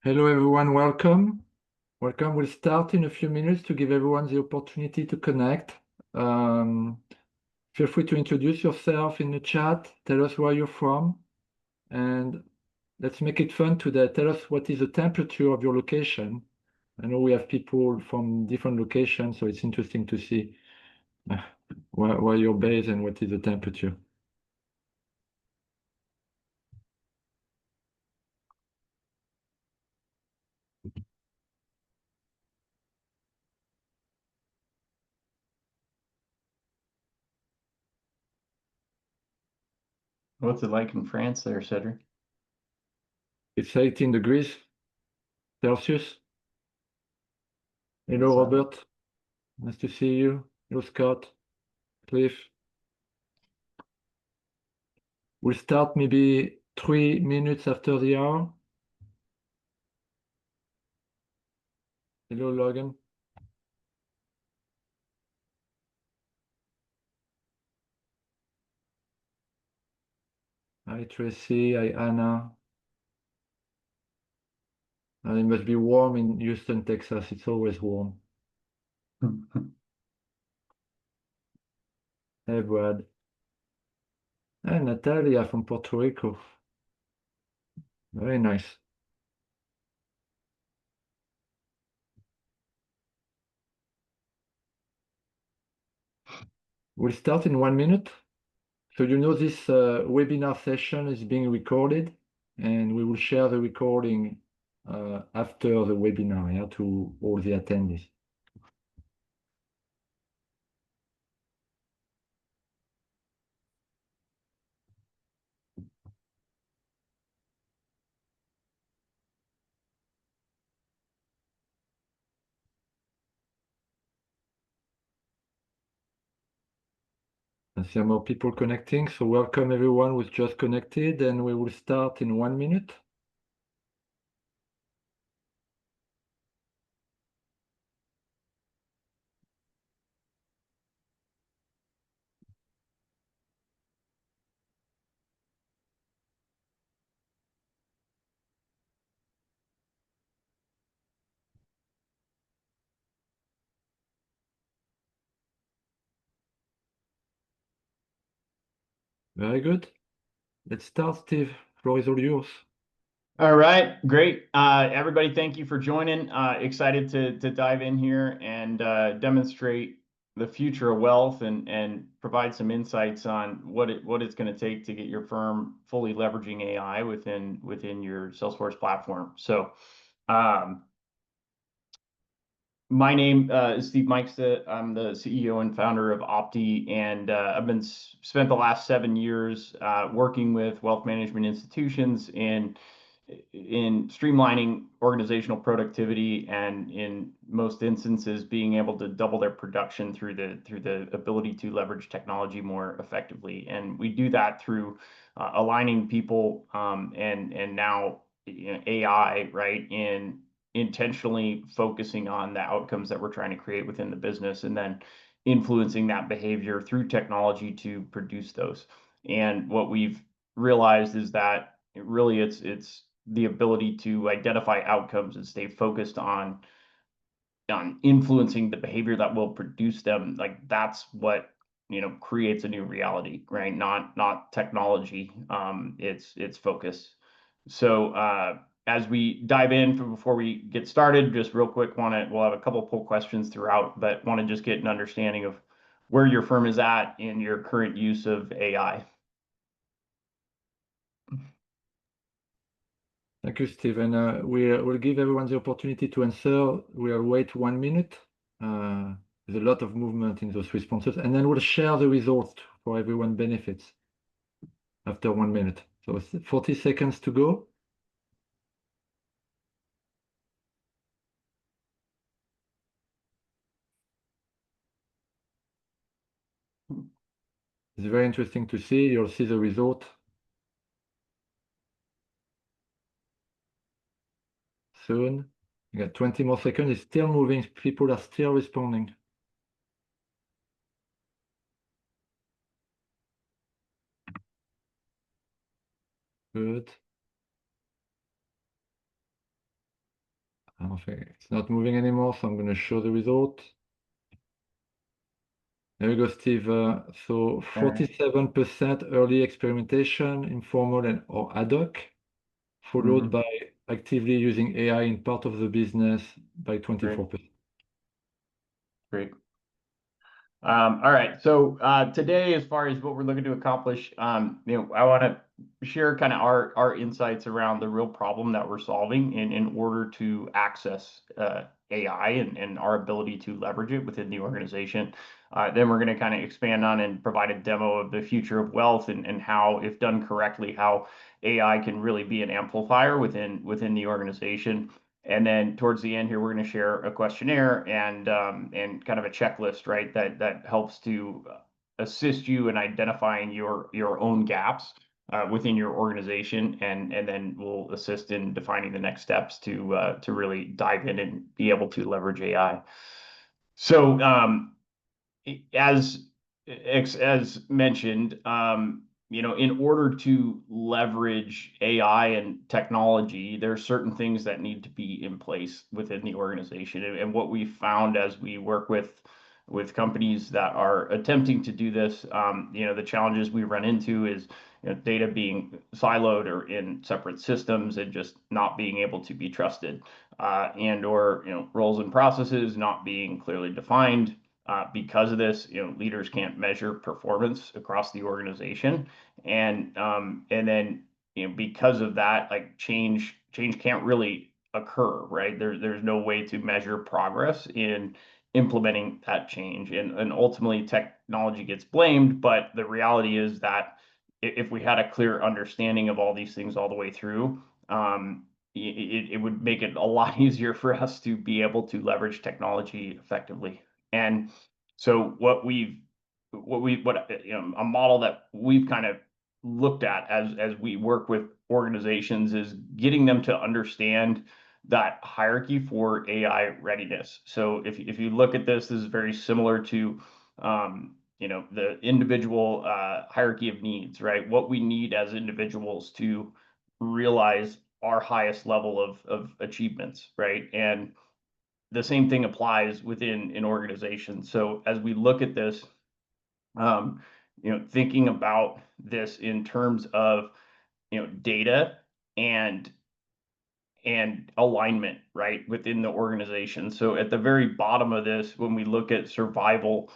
Hello everyone, welcome. Welcome. We'll start in a few minutes to give everyone the opportunity to connect. Feel free to introduce yourself in the chat, tell us where you're from, and let's make it fun today. Tell us what is the temperature of your location. I know we have people from different locations, so it's interesting to see where you're based and what is the temperature. What's it like in France there, Cedric? It's 18 degrees Celsius. Hello, Inside. Robert. Nice to see you. Hello, Scott, Cliff. We'll start maybe 3 minutes after the hour. Hello, Logan. Hi, Tracy. Hi, Anna. It must be warm in Houston, Texas. It's always warm. Hey, Brad. Hey, Natalia from Puerto Rico. Very nice. We'll start in 1 minute. So you know this webinar session is being recorded, and we will share the recording after the webinar to all the attendees. I see more people connecting, so welcome everyone who's just connected, and we will start in 1 minute. Very good. Let's start, Steve. Floor is all yours. All right, great. Everybody, thank you for joining. Excited to dive in here and demonstrate the future of wealth and provide some insights on what it's going to take to get your firm fully leveraging AI within your Salesforce platform. So, my name is Steve Miksta. I'm the CEO and founder of Oppty, and I've been spent the last 7 years working with wealth management institutions in streamlining organizational productivity, and in most instances being able to double their production through the ability to leverage technology more effectively. And we do that through aligning people and now AI, right, in intentionally focusing on the outcomes that we're trying to create within the business, and then influencing that behavior through technology to produce those. And what we've realized is that it's the ability to identify outcomes and stay focused on influencing the behavior that will produce them. Like, that's what creates a new reality, right? Not technology. It's focus. So as we dive in, before we get started, just real quick, we'll have a couple poll questions throughout, but want to just get an understanding of where your firm is at in your current use of AI. Thank you, Steve. And we'll give everyone the opportunity to answer. We'll wait 1 minute. There's a lot of movement in those responses, and then we'll share the results for everyone benefits after 1 minute. So 40 seconds to go. It's very interesting to see. You'll see the result soon. You got 20 more seconds. It's still moving. People are still responding. Good. I don't think it's not moving anymore, so I'm going to show the result. There you go, Steve. So All right. 47% early experimentation, informal and or ad hoc, followed Mhm. by actively using AI in part of the business by Great. 24%. Great. All right. So today, as far as what we're looking to accomplish, I want to share kind of our insights around the real problem that we're solving in order to access AI and our ability to leverage it within the organization. Then we're going to kind of expand on and provide a demo of the future of wealth and how, if done correctly, how AI can really be an amplifier within the organization. And then towards the end here, we're going to share a questionnaire and kind of a checklist, right? That helps to assist you in identifying your own gaps within your organization, and then we'll assist in defining the next steps to really dive in and be able to leverage AI. So as as mentioned, in order to leverage AI and technology, there are certain things that need to be in place within the organization. And what we found as we work with companies that are attempting to do this, the challenges we run into is data being siloed or in separate systems and just not being able to be trusted, and or roles and processes not being clearly defined. Because of this, leaders can't measure performance across the organization, and then because of that, like change can't really occur, right? There's no way to measure progress in implementing that change, and ultimately technology gets blamed. But the reality is that if we had a clear understanding of all these things all the way through, it would make it a lot easier for us to be able to leverage technology effectively. And so a model that we've kind of looked at as we work with organizations is getting them to understand that hierarchy for AI readiness. So if you look at this is very similar to the individual hierarchy of needs, right? What we need as individuals to realize our highest level of achievements, right? And the same thing applies within an organization. So as we look at this, thinking about this in terms of data and alignment, right, within the organization. So at the very bottom of this, when we look at survival,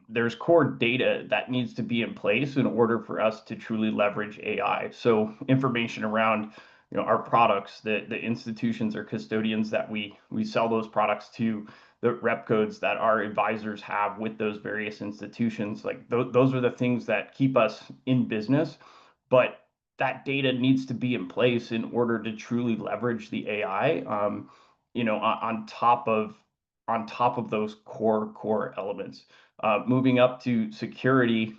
there's core data that needs to be in place in order for us to truly leverage AI. So information around, our products, the institutions or custodians that we sell those products to, the rep codes that our advisors have with those various institutions, like those are the things that keep us in business. But that data needs to be in place in order to truly leverage the AI, on top of those core elements. Moving up to security,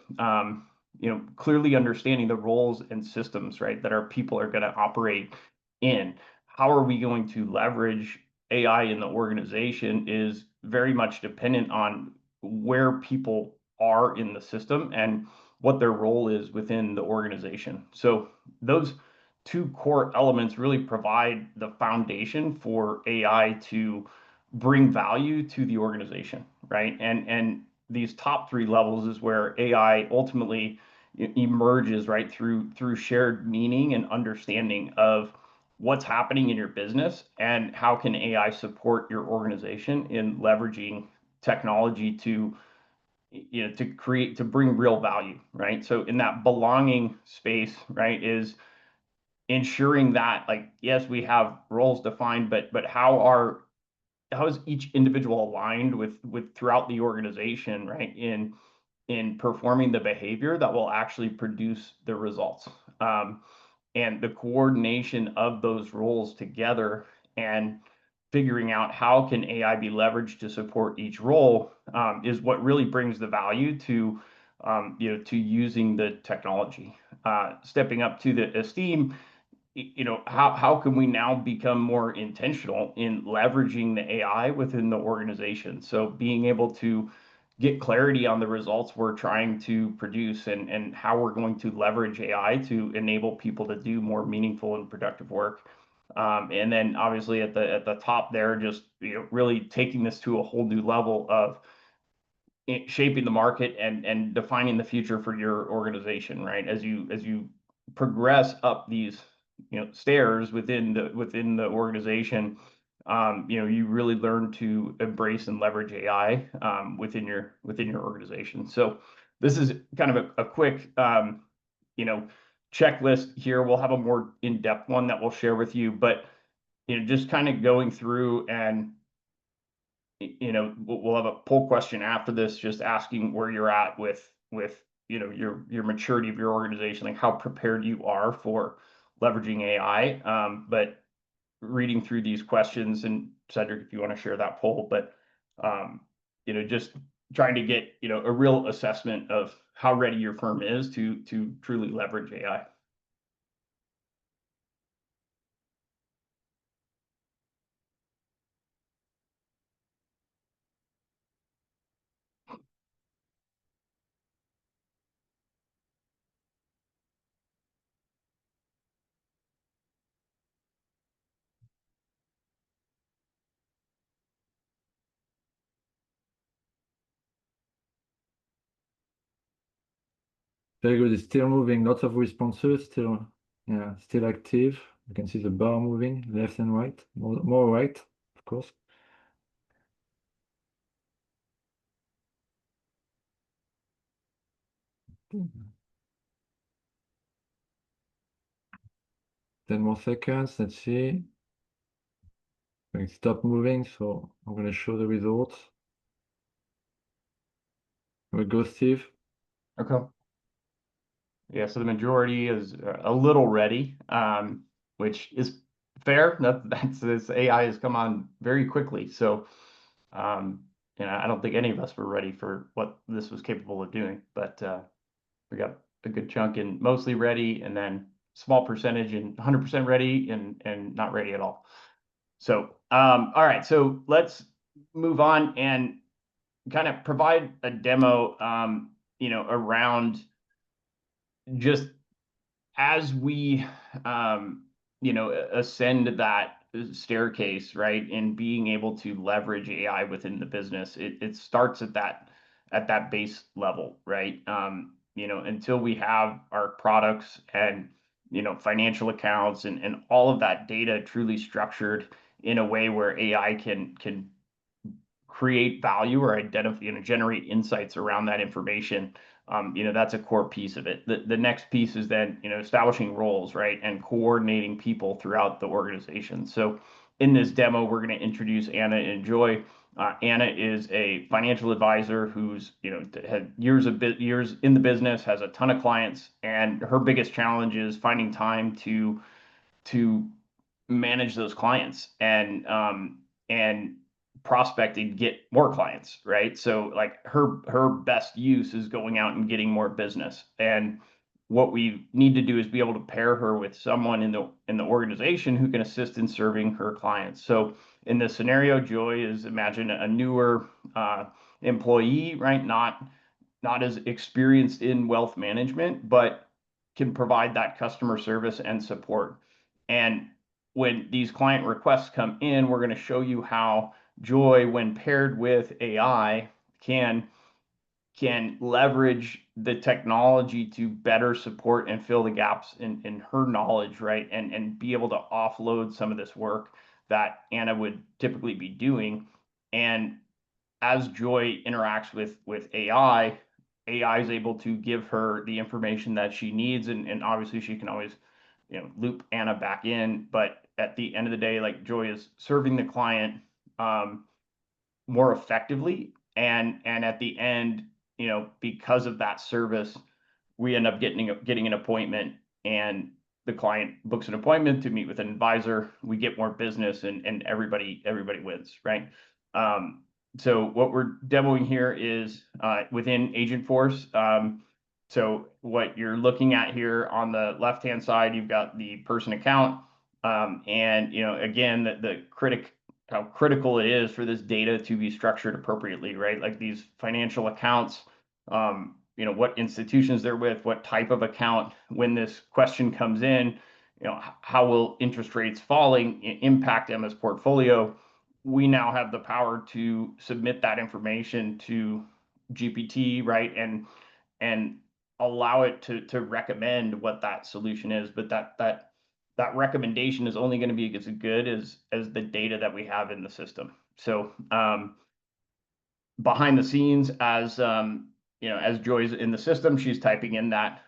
clearly understanding the roles and systems, right, that our people are going to operate in. How are we going to leverage AI in the organization is very much dependent on where people are in the system and what their role is within the organization. So those two core elements really provide the foundation for AI to bring value to the organization, right? And these top three levels is where AI ultimately emerges, right, through shared meaning and understanding of what's happening in your business and how can AI support your organization in leveraging technology to to bring real value, right? So in that belonging space, right, is ensuring that, like, yes, we have roles defined, but how is each individual aligned with throughout the organization, right, in performing the behavior that will actually produce the results. And the coordination of those roles together and figuring out how can AI be leveraged to support each role, is what really brings the value to using the technology. Stepping up to the esteem, how can we now become more intentional in leveraging the AI within the organization? So being able to get clarity on the results we're trying to produce and how we're going to leverage AI to enable people to do more meaningful and productive work. And then obviously at the top there, just really taking this to a whole new level of shaping the market and defining the future for your organization, right? As you progress up these stairs within the organization, you really learn to embrace and leverage AI within your organization. So this is kind of a quick checklist here. We'll have a more in-depth one that we'll share with you, but just kind of going through and we'll have a poll question after this, just asking where you're at with your maturity of your organization, like how prepared you are for leveraging AI. But reading through these questions, and Cedric, if you want to share that poll, but just trying to get a real assessment of how ready your firm is to truly leverage AI. Very good. It's still moving. Lots of responses. Still, yeah, still active. You can see the bar moving left and right. More right, of course. Mm-hmm. 10 more seconds. Let's see. Going to stop moving, so I'm going to show the results. Here we go, Steve. Okay. Yeah, so the majority is a little ready, which is fair. That's this AI has come on very quickly. So, I don't think any of us were ready for what this was capable of doing, but we got a good chunk and mostly ready, and then small percentage and 100% ready and not ready at all. So, all right, so let's move on and kind of provide a demo, around just as we ascend that staircase, right, and being able to leverage AI within the business, it starts at that base level, right? Until we have our products and financial accounts and all of that data truly structured in a way where AI can create value or identify, generate insights around that information. That's a core piece of it. The next piece is then, establishing roles, right, and coordinating people throughout the organization. So in this demo, we're going to introduce Anna and Joy. Anna is a financial advisor who's, had years in the business, has a ton of clients, and her biggest challenge is finding time to manage those clients and prospecting, get more clients, right? So like her best use is going out and getting more business. And what we need to do is be able to pair her with someone in the organization who can assist in serving her clients. So in this scenario, Joy is, imagine a newer employee, right? Not as experienced in wealth management, but can provide that customer service and support. And when these client requests come in, we're going to show you how Joy, when paired with AI, can leverage the technology to better support and fill the gaps in her knowledge, right? And be able to offload some of this work that Anna would typically be doing. And as Joy interacts with AI, AI is able to give her the information that she needs, and obviously she can always loop Anna back in. But at the end of the day, like, Joy is serving the client more effectively, and at the end, because of that service, we end up getting an appointment, and the client books an appointment to meet with an advisor. We get more business, and everybody wins, right? So what we're demoing here is within Agentforce. So what you're looking at here on the left-hand side, you've got the person account, and again, how critical it is for this data to be structured appropriately, right? Like these financial accounts, what institutions they're with, what type of account. When this question comes in, how will interest rates falling impact Emma's portfolio? We now have the power to submit that information to GPT, right? And allow it to recommend what that solution is. But that recommendation is only going to be as good as the data that we have in the system. So behind the scenes, as as Joy's in the system, she's typing in that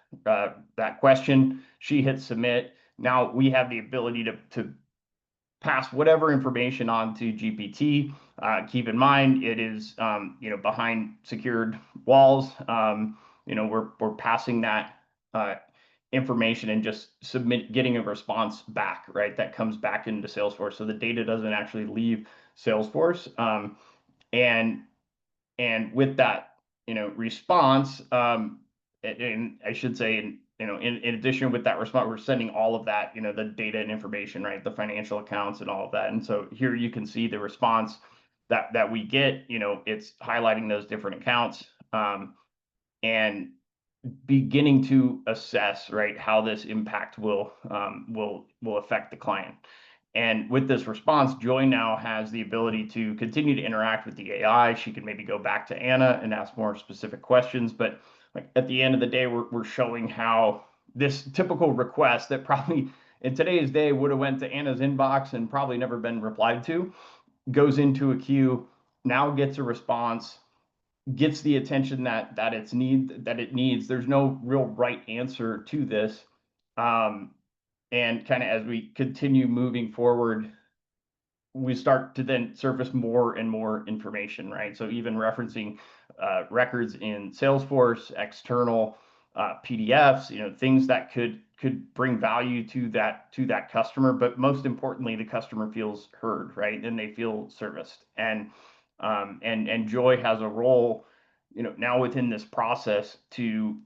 question. She hits submit. Now we have the ability to pass whatever information on to GPT. Keep in mind, it is behind secured walls. We're passing that information and just getting a response back, right? That comes back into Salesforce, so the data doesn't actually leave Salesforce. And with that, response, and I should say, in addition with that response, we're sending all of that, the data and information, right, the financial accounts and all of that. And so here you can see the response that we get. It's highlighting those different accounts, and beginning to assess, right, how this impact will affect the client. And with this response, Joy now has the ability to continue to interact with the AI. She can maybe go back to Anna and ask more specific questions. But like at the end of the day, we're showing how this typical request that probably in today's day would have went to Anna's inbox and probably never been replied to, goes into a queue, now gets a response, gets the attention that it needs. There's no real right answer to this. And kind of as we continue moving forward, we start to then surface more and more information, right? So even referencing records in Salesforce, external PDFs, things that could bring value to that customer, but most importantly, the customer feels heard, right? And they feel serviced. And Joy has a role, now within this process to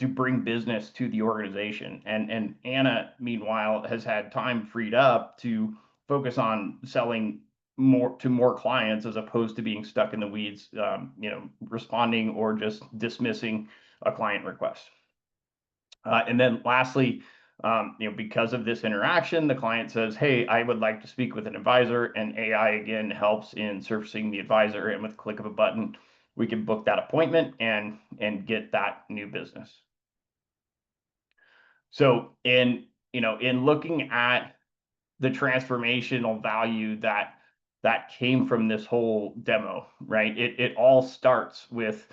bring business to the organization. And Anna, meanwhile, has had time freed up to focus on selling more clients as opposed to being stuck in the weeds, responding or just dismissing a client request. And then lastly, because of this interaction, the client says, "Hey, I would like to speak with an advisor," and AI again helps in surfacing the advisor, and with a click of a button, we can book that appointment and get that new business. So in looking at the transformational value that came from this whole demo, right? It all starts with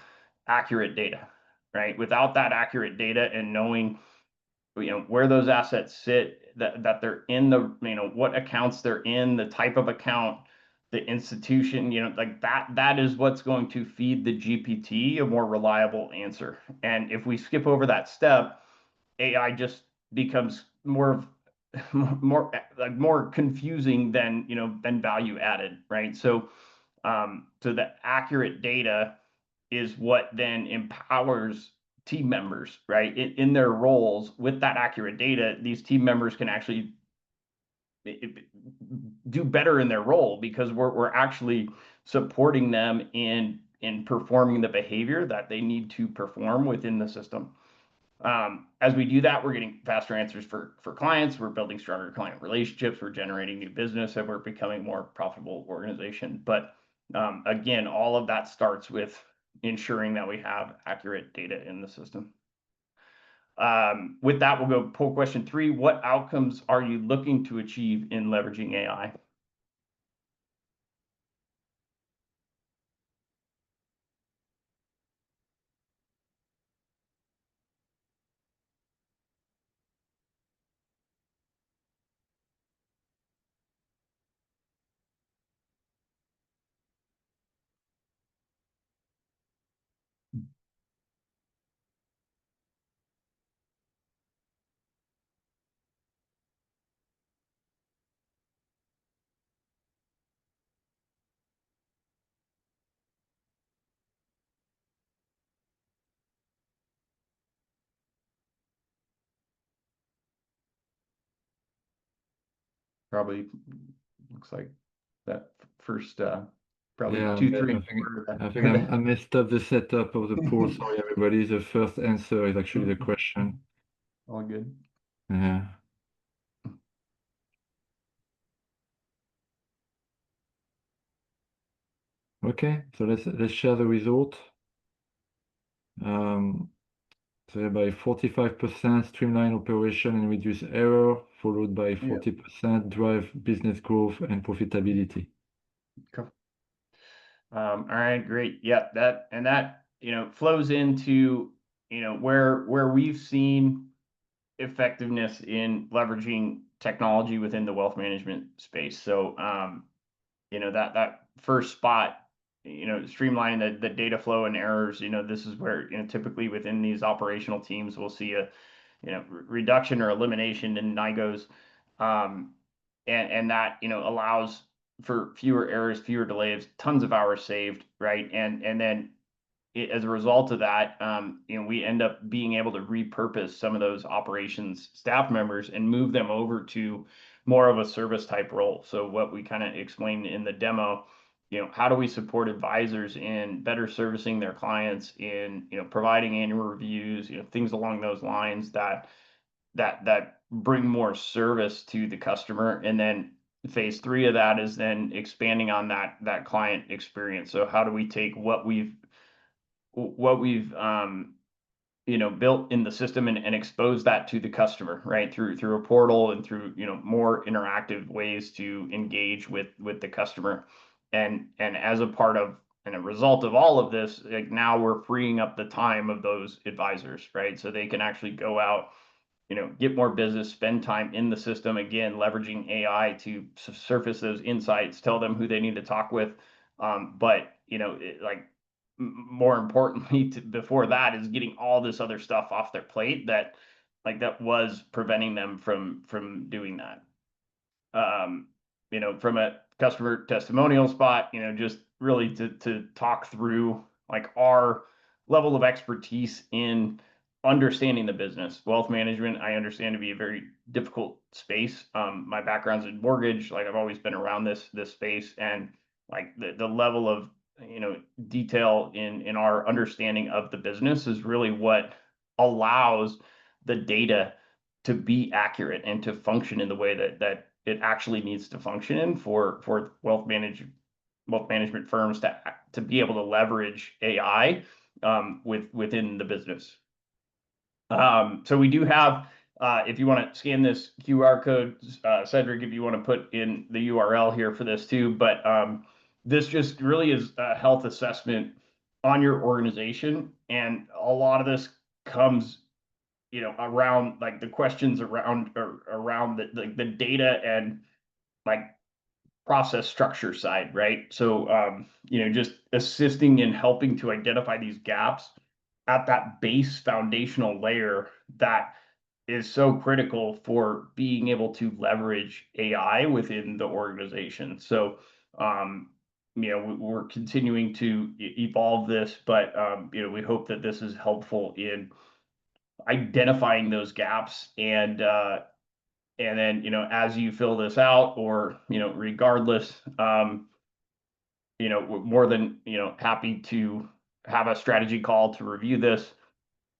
accurate data, right? Without that accurate data and knowing where those assets sit, that they're in the what accounts they're in, the type of account, the institution, like that is what's going to feed the GPT a more reliable answer. And if we skip over that step, AI just becomes more confusing than value added, right? So the accurate data is what then empowers team members, right, in their roles. With that accurate data, these team members can actually do better in their role because we're actually supporting them in performing the behavior that they need to perform within the system. As we do that, we're getting faster answers for clients. We're building stronger client relationships. We're generating new business, and we're becoming a more profitable organization. But again, all of that starts with ensuring that we have accurate data in the system. With that, we'll go poll question 3. What outcomes are you looking to achieve in leveraging AI? Probably looks like that first probably Yeah, 2, 3. I think I messed up the setup of the poll. Sorry, everybody. The first answer is actually the question. All good. Yeah. Okay, so let's share the result. So by 45% streamline operation and reduce error, followed by 40% drive business growth and profitability. Cool. All right, great. Yeah, that flows into where we've seen effectiveness in leveraging technology within the wealth management space. So that first spot, streamline the data flow and errors. This is where typically within these operational teams we'll see a reduction or elimination in NIGOs, and that allows for fewer errors, fewer delays, tons of hours saved, right? And then as a result of that, we end up being able to repurpose some of those operations staff members and move them over to more of a service type role. So what we kind of explained in the demo, how do we support advisors in better servicing their clients, in providing annual reviews, things along those lines that bring more service to the customer. And then phase 3 of that is then expanding on that client experience. So how do we take what we've built in the system and expose that to the customer, right? Through a portal and through more interactive ways to engage with the customer. And as a part of and a result of all of this, like now we're freeing up the time of those advisors, right? So they can actually go out, get more business, spend time in the system, again, leveraging AI to surface those insights, tell them who they need to talk with. But more importantly, before that is getting all this other stuff off their plate that was preventing them from doing that. From a customer testimonial spot, just really to talk through like our level of expertise in understanding the business. Wealth management, I understand to be a very difficult space. My background's in mortgage, like I've always been around this space, and like the level of detail in our understanding of the business is really what allows the data to be accurate and to function in the way that it actually needs to function in for wealth management firms to be able to leverage AI within the business. So we do have, if you want to scan this QR code, Cedric, if you want to put in the URL here for this too, but this just really is a health assessment on your organization, and a lot of this comes around like the questions around the data and like process structure side, right? So just assisting in helping to identify these gaps at that base foundational layer that is so critical for being able to leverage AI within the organization. So we're continuing to evolve this, but we hope that this is helpful in identifying those gaps, and then as you fill this out, or regardless, we're more than happy to have a strategy call to review this,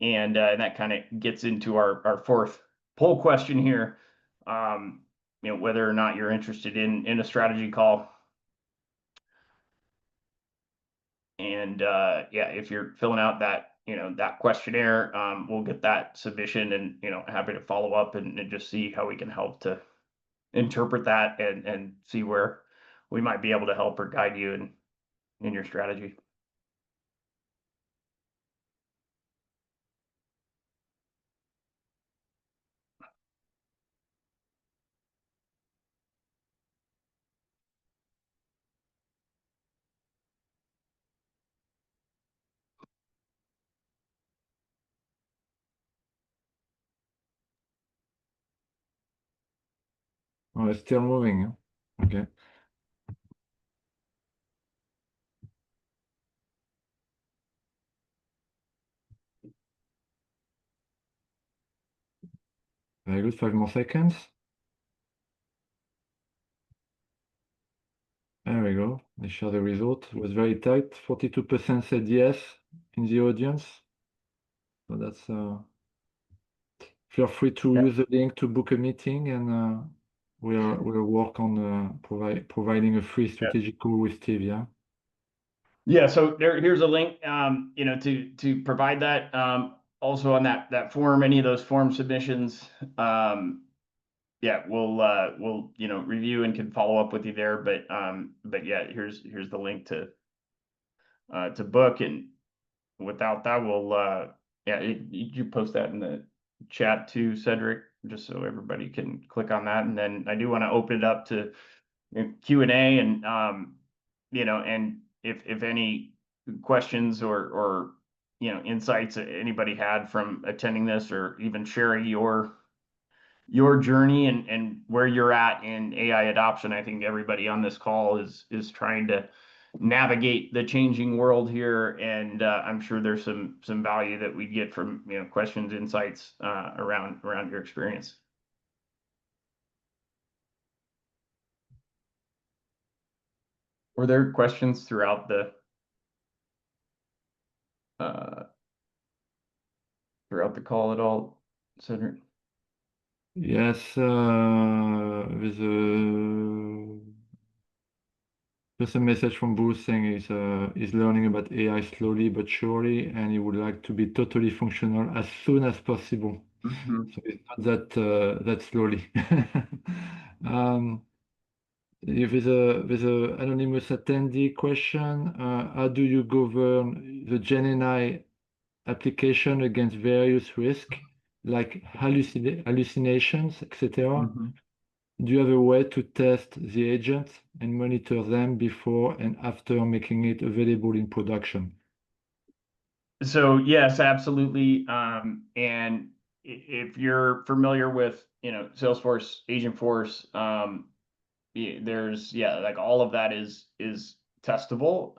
and that kind of gets into our fourth poll question here, whether or not you're interested in a strategy call. And yeah, if you're filling out that that questionnaire, we'll get that submission, and happy to follow up and just see how we can help to interpret that and see where we might be able to help or guide you in your strategy. Oh, it's still moving. Huh? Okay. Very good. 5 more seconds. There we go. They show the result. It was very tight. 42% said yes in the audience. So that's feel free to use the link to book a meeting, and we'll work on providing a free strategic call with Steve. Yeah. Yeah, so here's a link, to provide that. Also on that form, any of those form submissions, yeah, we'll review and can follow up with you there. But yeah, here's the link to book, and without that, yeah, you post that in the chat too, Cedric, just so everybody can click on that. And then I do want to open it up to Q&A, and and if any questions or insights that anybody had from attending this, or even sharing your journey and where you're at in AI adoption. I think everybody on this call is trying to navigate the changing world here, and I'm sure there's some value that we get from questions, insights around your experience. Were there questions throughout the call at all, Cedric? Yes, with just a message from Bruce saying he's learning about AI slowly but surely, and he would like to be totally functional as soon as possible. So it's not that slowly. There's a anonymous attendee question. How do you govern the GenAI application against various risks like hallucinations, etc.? Do you have a way to test the agents and monitor them before and after making it available in production? So yes, absolutely. And if you're familiar with, Salesforce, Agentforce, there's, like, all of that is testable.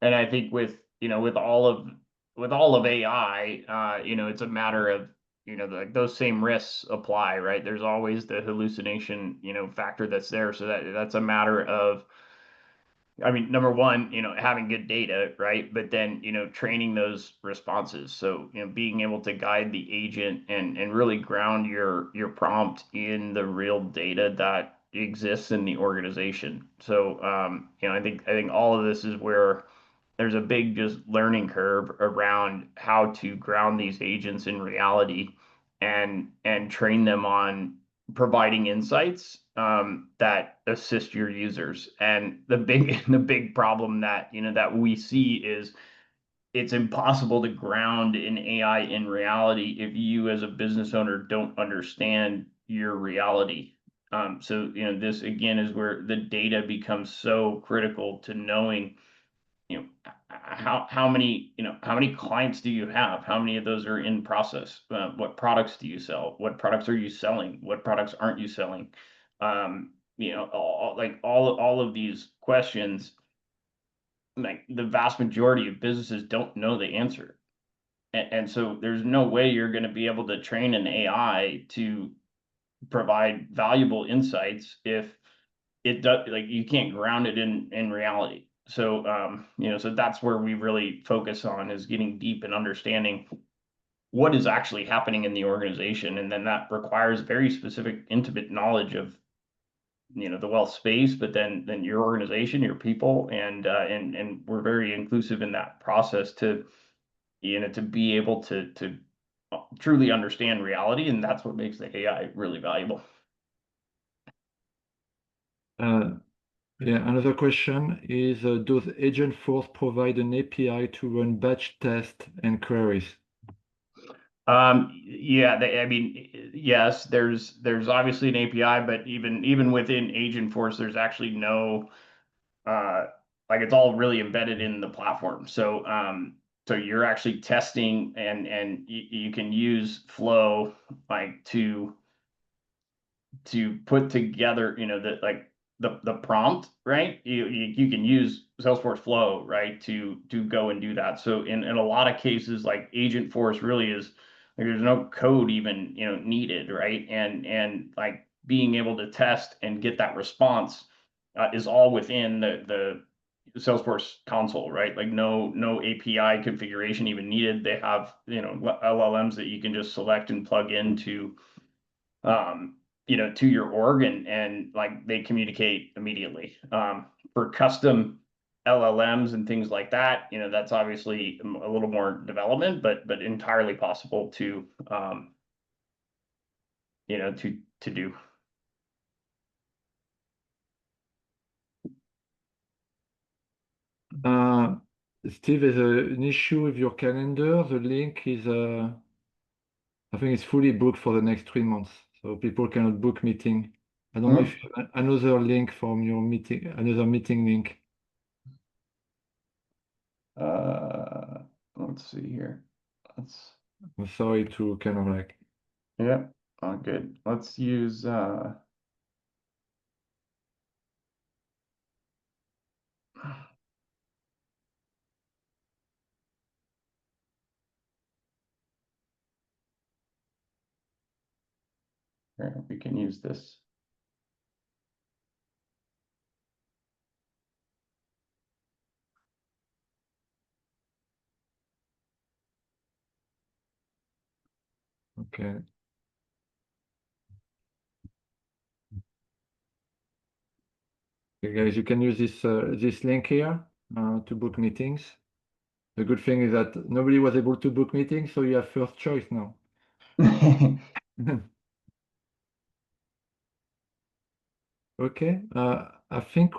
And I think with all of AI, it's a matter of, like, those same risks apply, right? There's always the hallucination, factor that's there. So that's a matter of, I mean, number one, having good data, right? But then, training those responses. So, being able to guide the agent and really ground your prompt in the real data that exists in the organization. So, I think all of this is where there's a big just learning curve around how to ground these agents in reality and train them on providing insights that assist your users. And the big problem that we see is it's impossible to ground an AI in reality if you as a business owner don't understand your reality. So this again is where the data becomes so critical to knowing how many clients do you have? How many of those are in process? What products do you sell? What products are you selling? What products aren't you selling? All of these questions, like, the vast majority of businesses don't know the answer. And so there's no way you're going to be able to train an AI to provide valuable insights if it does, like, you can't ground it in reality. So so that's where we really focus on, is getting deep and understanding what is actually happening in the organization, and then that requires very specific, intimate knowledge of the wealth space, but then your organization, your people, and we're very inclusive in that process to to be able to truly understand reality, and that's what makes the AI really valuable. Yeah, another question is, does Agentforce provide an API to run batch tests and queries? Yeah, I mean, yes, there's obviously an API, but even within Agentforce, there's actually no, like, it's all really embedded in the platform. So you're actually testing, and you can use Flow, like, to put together, the prompt, right? You can use Salesforce Flow, right, to go and do that. So in a lot of cases, like, Agentforce really is, like, there's no code even needed, right? And like, being able to test and get that response is all within the Salesforce console, right? Like, no API configuration even needed. They have LLMs that you can just select and plug into to your org, and like, they communicate immediately. For custom LLMs and things like that, that's obviously a little more development, but entirely possible to to do. Steve, there's an issue with your calendar. The link is, I think it's fully booked for the next 3 months, so people cannot book meeting. I don't know if you have another link from your meeting, another meeting link. Let's see here. I'm sorry to kind of like. Yeah, good. Let's use here, we can use this. Okay. Okay, guys, you can use this link here to book meetings. The good thing is that nobody was able to book meetings, so you have first choice now. Okay, I think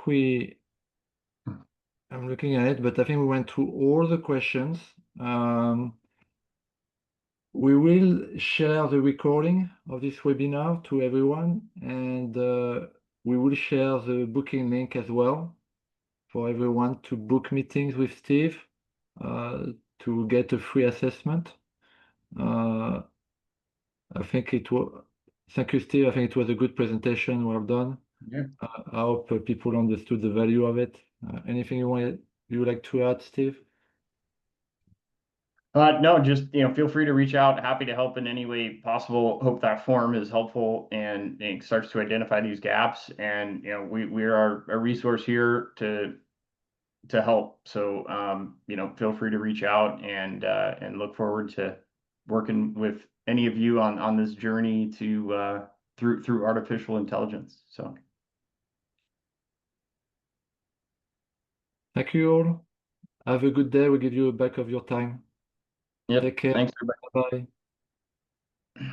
I'm looking at it, but I think we went through all the questions. We will share the recording of this webinar to everyone, and we will share the booking link as well for everyone to book meetings with Steve to get a free assessment. I think it was, thank you, Steve. I think it was a good presentation. Well done. Yeah. I hope people understood the value of it. Anything you would like to add, Steve? No, just feel free to reach out. Happy to help in any way possible. Hope that form is helpful and it starts to identify these gaps. And we are a resource here to help. So feel free to reach out and look forward to working with any of you on this journey to through artificial intelligence. So Thank you all. Have a good day. We'll give you a back of your time. yep, Take care. thanks everybody. Bye.